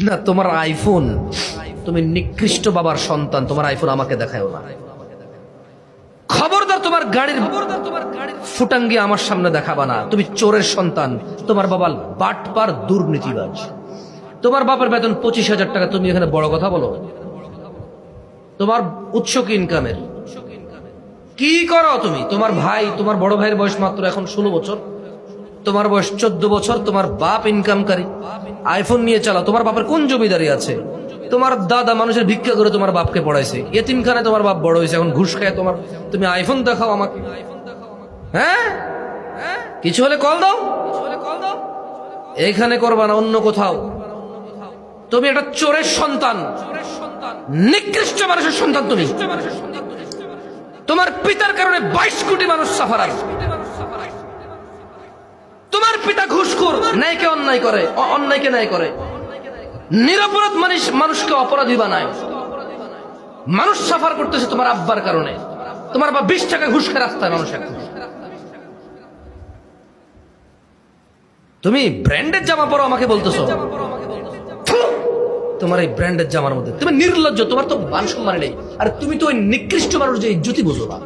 না তোমার আইফোন, তুমি নিকৃষ্ট বাবার সন্তান, তোমার আইফোন আমাকে দেখায়ও না। খবরদার তোমার গাড়ির ফুটাঙ্গি আমার সামনে দেখাবা না। তুমি চোরের সন্তান, তোমার বাবা বাটপার দুর্নীতিবাজ। তোমার বাবার বেতন 25,000 টাকা, তুমি এখানে বড় কথা বলো। তোমার উৎস কি ইনকামের? কি করো তুমি? তোমার ভাই, তোমার বড় ভাইয়ের বয়স মাত্র এখন 16 বছর, তোমার বয়স 14 বছর। তোমার বাপ ইনকামকারী, আইফোন নিয়ে চালাও। তোমার বাপের কোন জমিদারি আছে? তোমার দাদা মানুষের ভিক্ষা করে তোমার বাপকে পড়াইছে, এতিমখানায় তোমার বাপ বড় হয়েছে, এখন ঘুষ খায় তুমি আইফোন দেখাও আমাকে। হ্যাঁ, কিছু হলে কল দাও। এখানে করবা না, অন্য কোথাও। তুমি একটা চোরের সন্তান, নিকৃষ্ট মানুষের সন্তান তুমি। তোমার পিতার কারণে 22 কোটি মানুষ সাফারার। তোমার পিতা ঘুষখোর, ন্যায়কে অন্যায় করে, অন্যায়কে ন্যায় করে। নিরপরাধ মানুষকে অপরাধী বানায়। মানুষ সাফার করতেছে তোমার আব্বার কারণে। তোমার বা 20 টাকা ঘুষ খেয়ে রাস্তায় মানুষ এখন। তুমি ব্র্যান্ডের জামা পরো, আমাকে বলতেছো? তোমার এই ব্র্যান্ডের জামার মধ্যে তুমি নির্লজ্জ, তোমার তো মান সম্মান নেই। আর তুমি তো ওই নিকৃষ্ট মানুষ যে ইজ্জতি বুঝো না।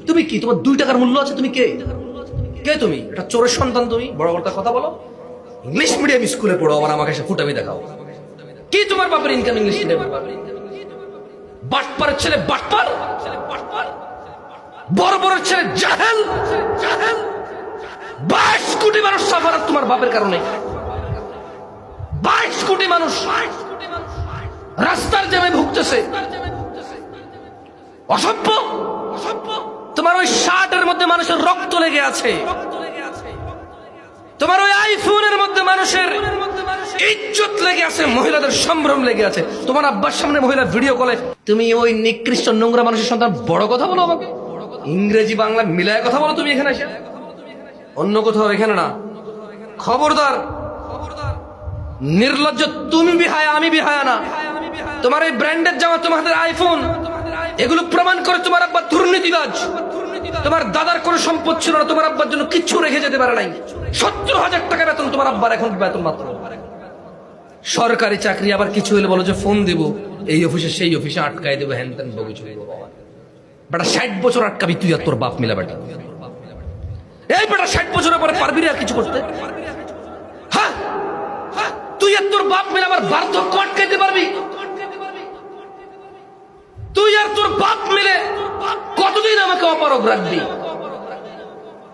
তুমি কি, তোমার 2 টাকার মূল্য আছে? তুমি কে? কে তুমি? একটা চোরের সন্তান তুমি, বড় বড় কথা বলো। ইংলিশ মিডিয়াম স্কুলে পড়ো, আবার আমাকে এসে ফুটামি দেখাও। কি তোমার বাপের ইনকাম ইংলিশ মিডিয়াম? বাটপারের ছেলে বাটপার, বড় বড় ছেলে জাহেল। 22 কোটি মানুষ সাফার তোমার বাপের কারণে। 22 কোটি মানুষ রাস্তার জ্যামে ভুগতেছে। অসভ্য। তোমার ওই শার্টের মধ্যে মানুষের রক্ত লেগে আছে। তোমার ওই আইফোনের মধ্যে মানুষের ইজ্জত লেগে আছে, মহিলাদের সম্ভ্রম লেগে আছে। তোমার আব্বার সামনে মহিলা ভিডিও কলে, তুমি ওই নিকৃষ্ট নোংরা মানুষের সন্তান বড় কথা বলো আমাকে? ইংরেজি বাংলা মিলায় কথা বলো তুমি এখানে এসে, অন্য কোথাও এখানে না। খবরদার, নির্লজ্জ। তুমি বিহায়া, আমি বিহায়া না। তোমার এই ব্র্যান্ডের জামা, তোমাদের আইফোন, এগুলো প্রমাণ করে তোমার আব্বা দুর্নীতিবাজ। তোমার দাদার কোনো সম্পদ ছিল না, তোমার আব্বার জন্য কিচ্ছু রেখে যেতে পারে নাই। 70,000 টাকা বেতন তোমার আব্বার, এখন বেতন মাত্র। সরকারি চাকরি, আবার কিছু হলে বলো যে ফোন দিব, এই অফিসে সেই অফিসে আটকাই দেবো, হ্যান ত্যান বগি চলে বেটা। 60 বছর আটকাবি তুই আর তোর বাপ মিলা বেটা। এই বেটা 60 বছরের পরে পারবি আর কিছু করতে? হ্যাঁ, তুই আর তোর বাপ মিলে আবার বার্ধক্য আটকাইতে পারবি? তুই আর তোর বাপ মিলে কতদিন আমাকে অপারগ রাখবি?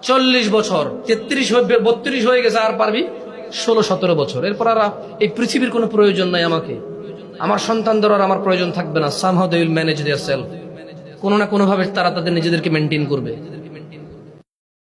40 বছর, 32 হয়ে গেছে, আর পারবি 16-17 বছর। এরপর আর এই পৃথিবীর কোনো প্রয়োজন নাই আমাকে। আমার সন্তানদের আর আমার প্রয়োজন থাকবে না। Somehow they will manage their self. কোনো না কোনো ভাবে তারা তাদের নিজেদেরকে মেনটেন করবে।